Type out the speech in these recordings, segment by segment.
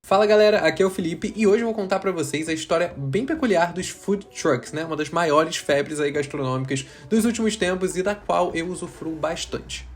Fala galera, aqui é o Felipe e hoje eu vou contar pra vocês a história bem peculiar dos food trucks, né? Uma das maiores febres aí gastronômicas dos últimos tempos e da qual eu usufruo bastante.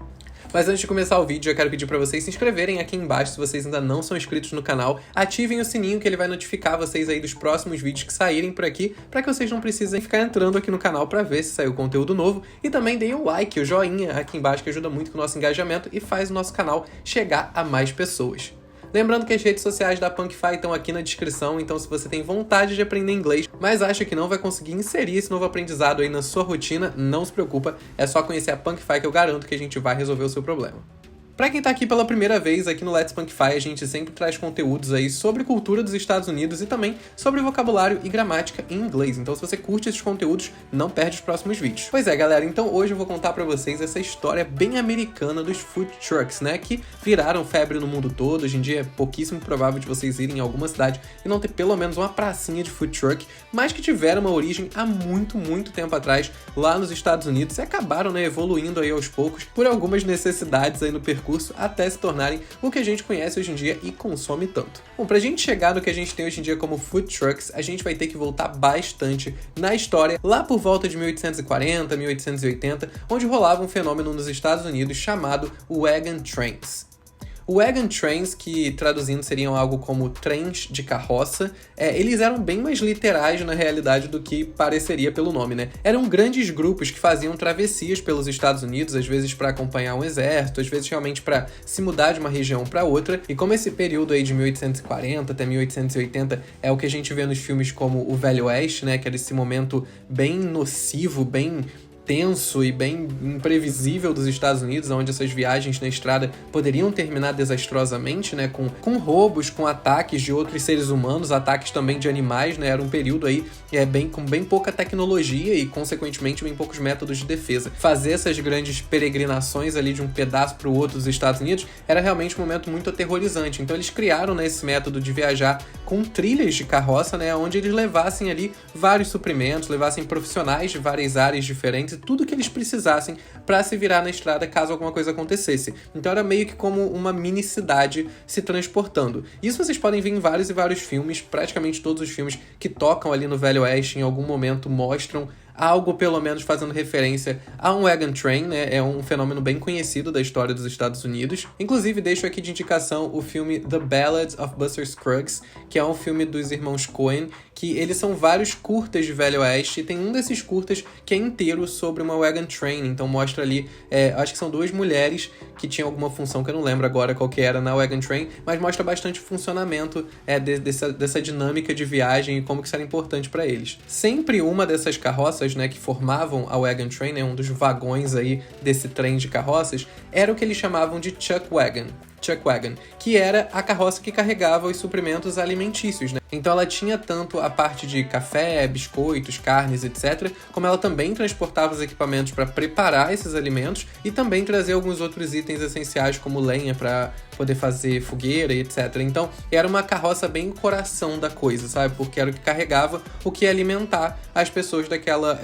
Mas antes de começar o vídeo, eu quero pedir pra vocês se inscreverem aqui embaixo se vocês ainda não são inscritos no canal. Ativem o sininho que ele vai notificar vocês aí dos próximos vídeos que saírem por aqui, pra que vocês não precisem ficar entrando aqui no canal pra ver se saiu conteúdo novo. E também deem o like, o joinha aqui embaixo que ajuda muito com o nosso engajamento e faz o nosso canal chegar a mais pessoas. Lembrando que as redes sociais da Punkify estão aqui na descrição, então se você tem vontade de aprender inglês, mas acha que não vai conseguir inserir esse novo aprendizado aí na sua rotina, não se preocupa, é só conhecer a Punkify que eu garanto que a gente vai resolver o seu problema. Pra quem tá aqui pela primeira vez, aqui no Let's Punkify, a gente sempre traz conteúdos aí sobre cultura dos Estados Unidos e também sobre vocabulário e gramática em inglês. Então se você curte esses conteúdos, não perde os próximos vídeos. Pois é, galera, então hoje eu vou contar pra vocês essa história bem americana dos food trucks, né? Que viraram febre no mundo todo. Hoje em dia é pouquíssimo provável de vocês irem em alguma cidade e não ter pelo menos uma pracinha de food truck, mas que tiveram uma origem há muito tempo atrás lá nos Estados Unidos e acabaram, né, evoluindo aí aos poucos por algumas necessidades aí no percurso até se tornarem o que a gente conhece hoje em dia e consome tanto. Bom, pra gente chegar no que a gente tem hoje em dia como food trucks, a gente vai ter que voltar bastante na história, lá por volta de 1840, 1880, onde rolava um fenômeno nos Estados Unidos chamado wagon trains. Wagon trains, que traduzindo seriam algo como trens de carroça, eles eram bem mais literais na realidade do que pareceria pelo nome, né? Eram grandes grupos que faziam travessias pelos Estados Unidos, às vezes para acompanhar um exército, às vezes realmente para se mudar de uma região para outra. E como esse período aí de 1840 até 1880 é o que a gente vê nos filmes como o Velho Oeste, né? Que era esse momento bem nocivo, bem tenso e bem imprevisível dos Estados Unidos, onde essas viagens na estrada poderiam terminar desastrosamente, né, com roubos, com ataques de outros seres humanos, ataques também de animais, né, era um período aí com bem pouca tecnologia e, consequentemente, bem poucos métodos de defesa. Fazer essas grandes peregrinações ali de um pedaço para o outro dos Estados Unidos era realmente um momento muito aterrorizante. Então eles criaram, né, esse método de viajar com trilhas de carroça, né, onde eles levassem ali vários suprimentos, levassem profissionais de várias áreas diferentes, tudo que eles precisassem para se virar na estrada caso alguma coisa acontecesse. Então era meio que como uma mini cidade se transportando. Isso vocês podem ver em vários e vários filmes, praticamente todos os filmes que tocam ali no Velho Oeste em algum momento mostram algo pelo menos fazendo referência a um wagon train, né? É um fenômeno bem conhecido da história dos Estados Unidos. Inclusive, deixo aqui de indicação o filme The Ballad of Buster Scruggs, que é um filme dos irmãos Coen, que eles são vários curtas de Velho Oeste, e tem um desses curtas que é inteiro sobre uma wagon train, então mostra ali, acho que são duas mulheres que tinham alguma função que eu não lembro agora qual que era na wagon train, mas mostra bastante o funcionamento dessa dinâmica de viagem e como que isso era importante para eles. Sempre uma dessas carroças, né, que formavam a wagon train, né, um dos vagões aí desse trem de carroças, era o que eles chamavam de chuck wagon, que era a carroça que carregava os suprimentos alimentícios, né? Então ela tinha tanto a parte de café, biscoitos, carnes, etc., como ela também transportava os equipamentos para preparar esses alimentos e também trazer alguns outros itens essenciais como lenha para poder fazer fogueira e etc. Então era uma carroça bem coração da coisa, sabe? Porque era o que carregava o que ia alimentar as pessoas daquela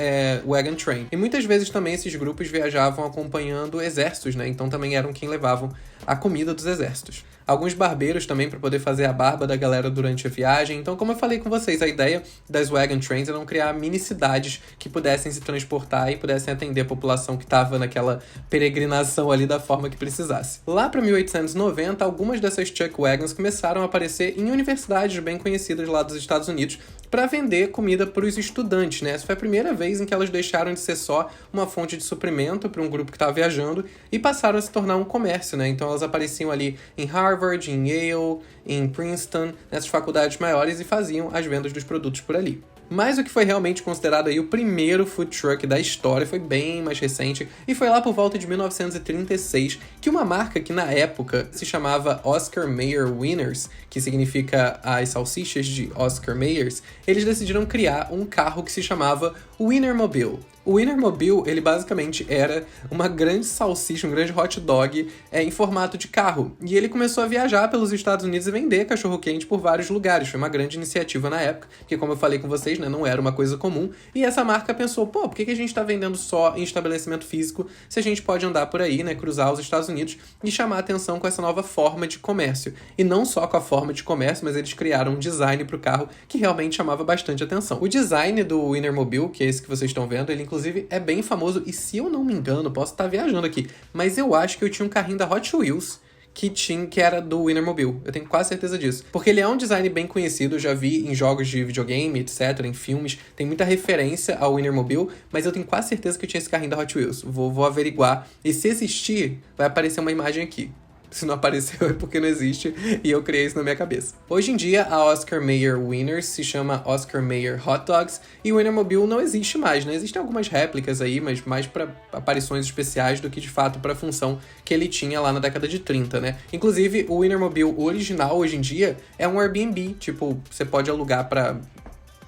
wagon train. E muitas vezes também esses grupos viajavam acompanhando exércitos, né? Então também eram quem levavam a comida dos exércitos. Alguns barbeiros também para poder fazer a barba da galera durante a viagem. Então, como eu falei com vocês, a ideia das wagon trains era criar mini cidades que pudessem se transportar e pudessem atender a população que estava naquela peregrinação ali da forma que precisasse. Lá para 1890, algumas dessas chuck wagons começaram a aparecer em universidades bem conhecidas lá dos Estados Unidos para vender comida para os estudantes, né? Essa foi a primeira vez em que elas deixaram de ser só uma fonte de suprimento para um grupo que estava viajando e passaram a se tornar um comércio, né? Então elas apareciam ali em Harvard, em Yale, em Princeton, nessas faculdades maiores e faziam as vendas dos produtos por ali. Mas o que foi realmente considerado aí o primeiro food truck da história foi bem mais recente e foi lá por volta de 1936 que uma marca que na época se chamava Oscar Mayer Winners, que significa as salsichas de Oscar Mayers, eles decidiram criar um carro que se chamava Wienermobile. O Wienermobile, ele basicamente era uma grande salsicha, um grande hot dog em formato de carro. E ele começou a viajar pelos Estados Unidos e vender cachorro-quente por vários lugares. Foi uma grande iniciativa na época, porque como eu falei com vocês, né, não era uma coisa comum. E essa marca pensou, por que a gente tá vendendo só em estabelecimento físico se a gente pode andar por aí, né, cruzar os Estados Unidos e chamar a atenção com essa nova forma de comércio. E não só com a forma de comércio, mas eles criaram um design pro carro que realmente chamava bastante atenção. O design do Wienermobile, que é esse que vocês estão vendo, ele inclusive é bem famoso, e se eu não me engano, posso estar viajando aqui, mas eu acho que eu tinha um carrinho da Hot Wheels que era do Wienermobile. Eu tenho quase certeza disso. Porque ele é um design bem conhecido, eu já vi em jogos de videogame, etc., em filmes, tem muita referência ao Wienermobile, mas eu tenho quase certeza que eu tinha esse carrinho da Hot Wheels. Vou averiguar, e se existir, vai aparecer uma imagem aqui. Se não apareceu é porque não existe e eu criei isso na minha cabeça. Hoje em dia, a Oscar Mayer Wieners se chama Oscar Mayer Hot Dogs e o Wienermobile não existe mais, né? Existem algumas réplicas aí, mas mais para aparições especiais do que de fato para a função que ele tinha lá na década de 30, né? Inclusive, o Wienermobile original hoje em dia é um Airbnb, tipo, você pode alugar para,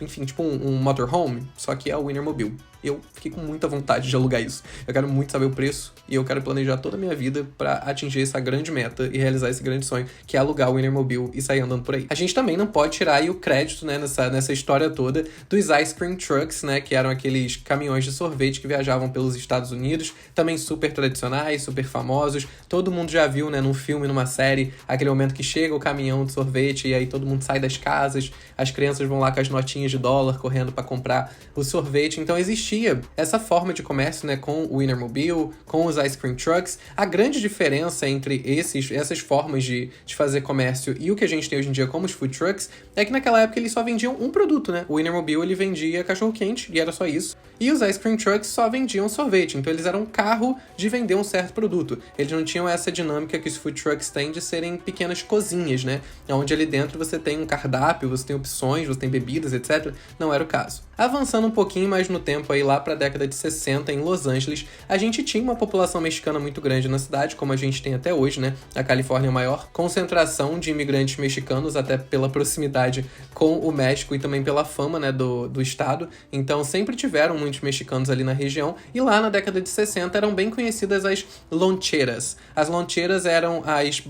enfim, tipo um motorhome, só que é o Wienermobile. Eu fiquei com muita vontade de alugar isso. Eu quero muito saber o preço e eu quero planejar toda a minha vida pra atingir essa grande meta e realizar esse grande sonho, que é alugar o Wienermobile e sair andando por aí. A gente também não pode tirar aí o crédito, né, nessa história toda dos Ice Cream Trucks, né, que eram aqueles caminhões de sorvete que viajavam pelos Estados Unidos, também super tradicionais, super famosos. Todo mundo já viu, né, num filme, numa série, aquele momento que chega o caminhão de sorvete e aí todo mundo sai das casas, as crianças vão lá com as notinhas de dólar correndo pra comprar o sorvete. Então existia essa forma de comércio, né, com o Wienermobile, com os Ice Cream Trucks. A grande diferença entre essas formas de fazer comércio e o que a gente tem hoje em dia como os food trucks é que naquela época eles só vendiam um produto, né? O Wienermobile, ele vendia cachorro-quente e era só isso. E os Ice Cream Trucks só vendiam sorvete, então eles eram um carro de vender um certo produto. Eles não tinham essa dinâmica que os food trucks têm de serem pequenas cozinhas, né? Onde ali dentro você tem um cardápio, você tem opções, você tem bebidas, etc. Não era o caso. Avançando um pouquinho mais no tempo aí, lá para a década de 60, em Los Angeles, a gente tinha uma população mexicana muito grande na cidade, como a gente tem até hoje, né? A Califórnia é a maior concentração de imigrantes mexicanos, até pela proximidade com o México e também pela fama, né, do estado. Então sempre tiveram muitos mexicanos ali na região, e lá na década de 60 eram bem conhecidas as loncheras. As loncheras eram as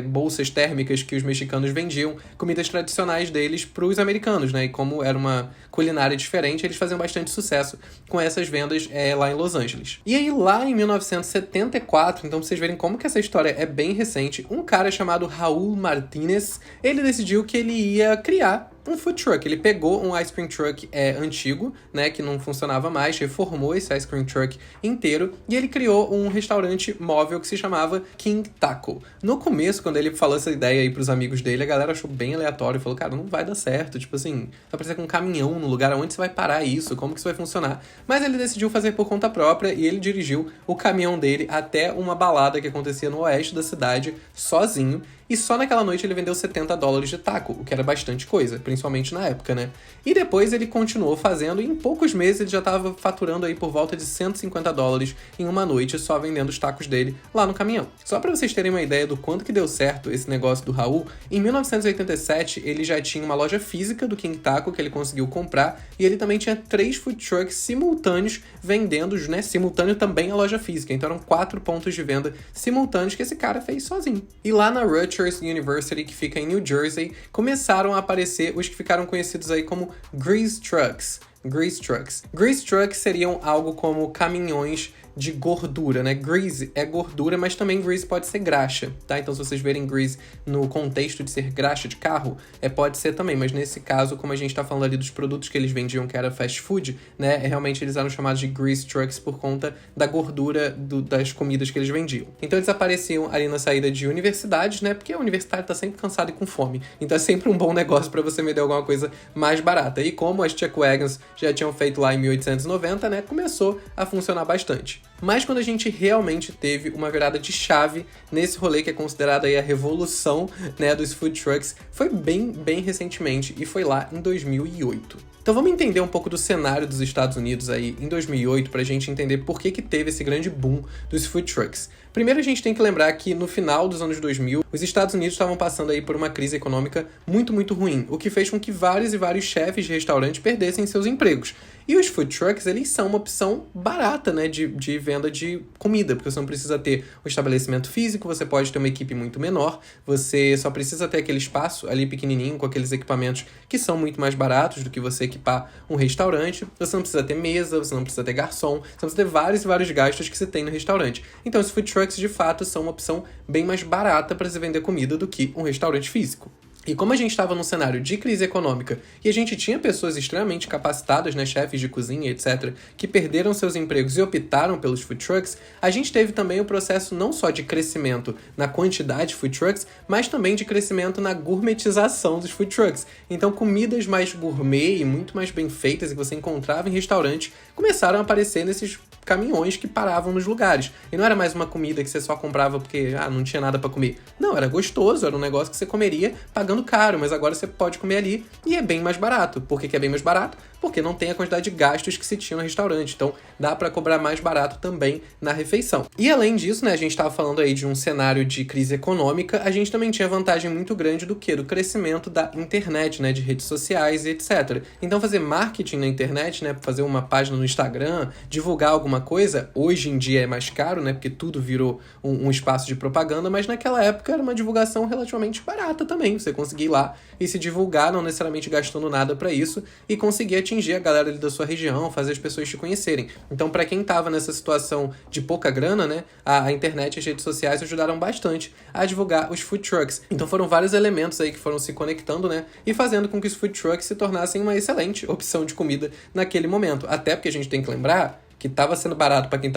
bolsas térmicas que os mexicanos vendiam, comidas tradicionais deles para os americanos, né? E como era uma culinária diferente, eles faziam bastante sucesso com essas vendas lá em Los Angeles. E aí, lá em 1974, então pra vocês verem como que essa história é bem recente, um cara chamado Raul Martinez, ele decidiu que ele ia criar um food truck. Ele pegou um ice cream truck antigo, né, que não funcionava mais, reformou esse ice cream truck inteiro e ele criou um restaurante móvel que se chamava King Taco. No começo, quando ele falou essa ideia aí pros amigos dele, a galera achou bem aleatório e falou, cara, não vai dar certo, tipo assim, vai parecer com um caminhão no lugar, onde você vai parar isso, como que isso vai funcionar? Mas ele decidiu fazer por conta própria e ele dirigiu o caminhão dele até uma balada que acontecia no oeste da cidade, sozinho. E só naquela noite ele vendeu $70 de taco, o que era bastante coisa, principalmente na época, né? E depois ele continuou fazendo, e em poucos meses ele já estava faturando aí por volta de $150 em uma noite, só vendendo os tacos dele lá no caminhão. Só para vocês terem uma ideia do quanto que deu certo esse negócio do Raul, em 1987 ele já tinha uma loja física do King Taco que ele conseguiu comprar, e ele também tinha 3 food trucks simultâneos vendendo, né? Simultâneo também a loja física, então eram 4 pontos de venda simultâneos que esse cara fez sozinho. E lá na Rutgers University, que fica em New Jersey, começaram a aparecer os que ficaram conhecidos aí como Grease Trucks. Grease Trucks. Grease Trucks seriam algo como caminhões de gordura, né? Grease é gordura, mas também grease pode ser graxa, tá? Então se vocês verem grease no contexto de ser graxa de carro, pode ser também, mas nesse caso, como a gente tá falando ali dos produtos que eles vendiam, que era fast food, né? Realmente eles eram chamados de grease trucks por conta da gordura das comidas que eles vendiam. Então eles apareciam ali na saída de universidades, né? Porque o universitário tá sempre cansado e com fome. Então é sempre um bom negócio para você vender alguma coisa mais barata. E como as Chuck Wagons já tinham feito lá em 1890, né? Começou a funcionar bastante. Mas quando a gente realmente teve uma virada de chave nesse rolê que é considerada aí a revolução, né, dos food trucks, foi bem recentemente, e foi lá em 2008. Então vamos entender um pouco do cenário dos Estados Unidos aí em 2008 pra gente entender por que teve esse grande boom dos food trucks. Primeiro a gente tem que lembrar que no final dos anos 2000, os Estados Unidos estavam passando aí por uma crise econômica muito, muito ruim, o que fez com que vários e vários chefes de restaurante perdessem seus empregos. E os food trucks, eles são uma opção barata, né, de venda de comida, porque você não precisa ter um estabelecimento físico, você pode ter uma equipe muito menor, você só precisa ter aquele espaço ali pequenininho com aqueles equipamentos que são muito mais baratos do que você equipar um restaurante, você não precisa ter mesa, você não precisa ter garçom, você não precisa ter vários e vários gastos que você tem no restaurante. Então os food trucks, de fato, são uma opção bem mais barata para se vender comida do que um restaurante físico. E como a gente estava num cenário de crise econômica e a gente tinha pessoas extremamente capacitadas, né, chefes de cozinha, etc., que perderam seus empregos e optaram pelos food trucks, a gente teve também o processo não só de crescimento na quantidade de food trucks, mas também de crescimento na gourmetização dos food trucks. Então, comidas mais gourmet e muito mais bem feitas que você encontrava em restaurantes começaram a aparecer nesses caminhões que paravam nos lugares. E não era mais uma comida que você só comprava porque não tinha nada para comer. Não, era gostoso, era um negócio que você comeria pagando caro, mas agora você pode comer ali e é bem mais barato. Por que é bem mais barato? Porque não tem a quantidade de gastos que se tinha no restaurante. Então, dá para cobrar mais barato também na refeição. E além disso, né, a gente estava falando aí de um cenário de crise econômica, a gente também tinha vantagem muito grande do crescimento da internet, né, de redes sociais e etc. Então, fazer marketing na internet, né, fazer uma página no Instagram, divulgar alguma coisa, hoje em dia é mais caro, né, porque tudo virou um espaço de propaganda, mas naquela época era uma divulgação relativamente barata também. Você conseguia ir lá e se divulgar, não necessariamente gastando nada para isso, e conseguir atingir a galera ali da sua região, fazer as pessoas te conhecerem. Então, para quem tava nessa situação de pouca grana, né, a internet e as redes sociais ajudaram bastante a divulgar os food trucks. Então, foram vários elementos aí que foram se conectando, né, e fazendo com que os food trucks se tornassem uma excelente opção de comida naquele momento. Até porque a gente tem que lembrar que estava sendo barato para quem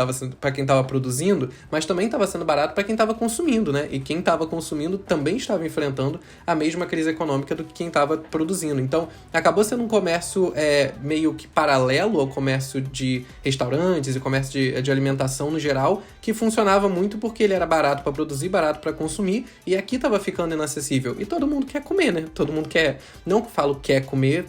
estava produzindo, mas também estava sendo barato para quem estava consumindo, né? E quem estava consumindo também estava enfrentando a mesma crise econômica do que quem estava produzindo. Então, acabou sendo um comércio meio que paralelo ao comércio de restaurantes e comércio de alimentação no geral, que funcionava muito porque ele era barato para produzir, barato para consumir, e aqui estava ficando inacessível. E todo mundo quer comer, né? Todo mundo quer... Não falo quer comer...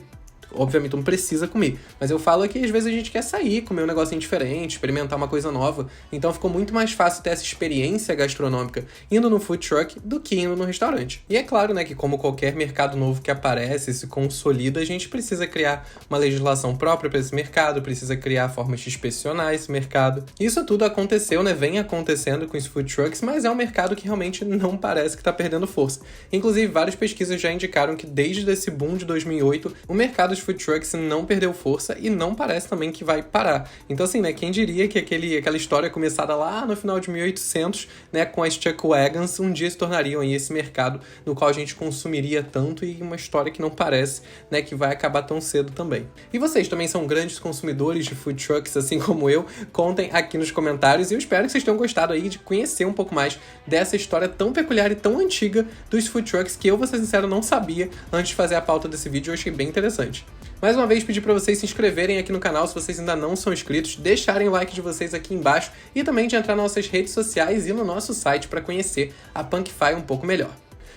Obviamente não precisa comer, mas eu falo que às vezes a gente quer sair, comer um negocinho diferente, experimentar uma coisa nova, então ficou muito mais fácil ter essa experiência gastronômica indo no food truck do que indo no restaurante. E é claro, né, que como qualquer mercado novo que aparece e se consolida, a gente precisa criar uma legislação própria para esse mercado, precisa criar formas de inspecionar esse mercado. Isso tudo aconteceu, né, vem acontecendo com os food trucks, mas é um mercado que realmente não parece que está perdendo força. Inclusive, várias pesquisas já indicaram que desde esse boom de 2008, o mercado dos food trucks não perdeu força e não parece também que vai parar. Então, assim, né, quem diria que aquela história começada lá no final de 1800, né, com as chuck wagons, um dia se tornariam aí esse mercado no qual a gente consumiria tanto, e uma história que não parece, né, que vai acabar tão cedo também. E vocês também são grandes consumidores de food trucks, assim como eu? Contem aqui nos comentários, e eu espero que vocês tenham gostado aí de conhecer um pouco mais dessa história tão peculiar e tão antiga dos food trucks, que eu, vou ser sincero, não sabia antes de fazer a pauta desse vídeo. Eu achei bem interessante. Mais uma vez, pedir para vocês se inscreverem aqui no canal se vocês ainda não são inscritos, deixarem o like de vocês aqui embaixo e também de entrar nas nossas redes sociais e no nosso site para conhecer a Punkfy um pouco melhor.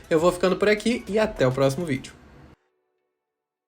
Eu vou ficando por aqui e até o próximo vídeo.